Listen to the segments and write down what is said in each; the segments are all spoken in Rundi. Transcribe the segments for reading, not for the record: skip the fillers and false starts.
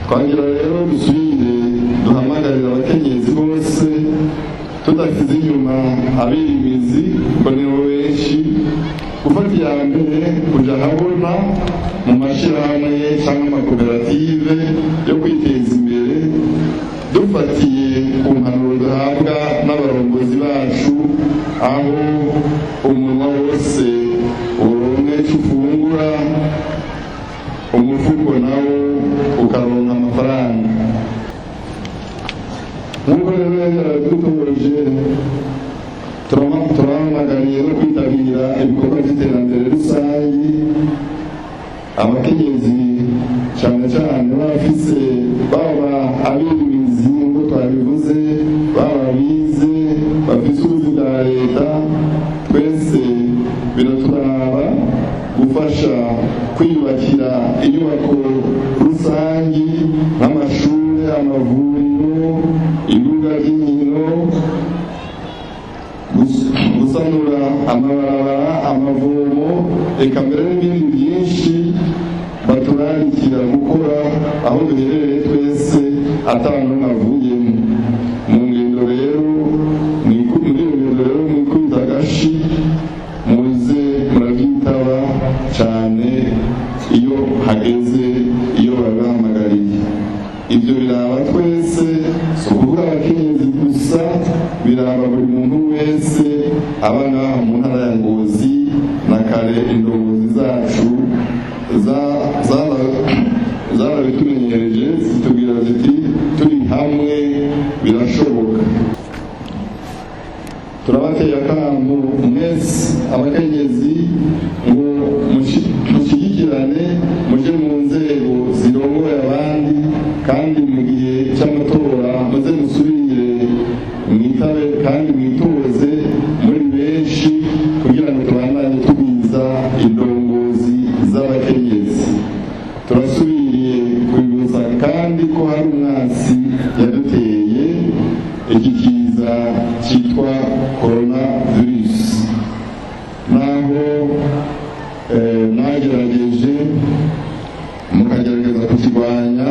twagira rero dusubire duhamagarira abakenyezi bose tudasize inyuma abirimizi kuko nibo benshi gufata iya mbere kuja habona mu mashirahamwe cyangwa amakoperative yo kwiteza imbere dufatiye ku mpanuro duhabwa n'abarongozi bacu aho umunwa wose uronke icyo ufungura umufuko nawo ukaronka amafaranga. Nk'uko rero yaradutoje turahamagariye no kwitabira ibikorwa by'iterambere rusange. Abakenyezi cyane cyane bafise baba abirimizi nk'uko twabivuze, baba bize bafise ubuzi bwa leta, twese biraturaba gufasha kwiyubakira inyubako rusange nk'amashuri, amavuriro, ibibuga by'inkino, gusanura amabarabara, amavomo, eka mbere n'ibindi byinshi baturarikira gukora aho duherereye twese atanumwe avuyemo. Mu ngendo rero mwikubita agashi muze murabyitaba cyane iyo hageze, iyo babihamagariye. Ibyo biraba twese, si ukuvuga abakenyezi gusa, biraba buri muntu wese. Abana mu ntara ya Ngozi na kare indongozi zacu zarabitumenyereje zitubwira ziti turi hamwe birashoboka. Turabateye akantu mwese abakenyezi ngo mushyigikirane, muje mu nzego zirongoye abandi, kandi mu gihe cy'amatora muze musubire mwitabe kandi mwitoze muri benshi kugira ngo tubandanye tugwiza indongozi z'abakenyezi. Turasubiriye kubibutsa kandi ko hari umwansi yaduteye, iki kiza cyitwa coronavirus. Naho mwagerageje mukagerageza kukirwanya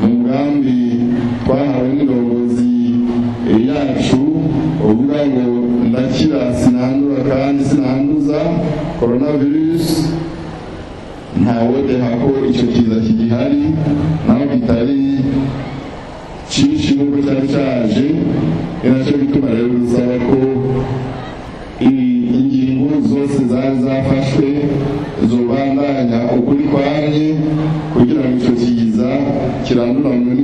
mu mugambi twahawe n'indongozi yacu uvuga ngo ndakira sinandura kandi sinanduza coronavirus, ntawodeha ko icyo kiza kigihari naho kitari cyinshi n'ubwo cyari cyaje. Ni nacyo bituma rero dusaba ko ingingo zose zari zafashwe zobandanya ukuri kwamye kugira ngo icyo kiza kiranduranwe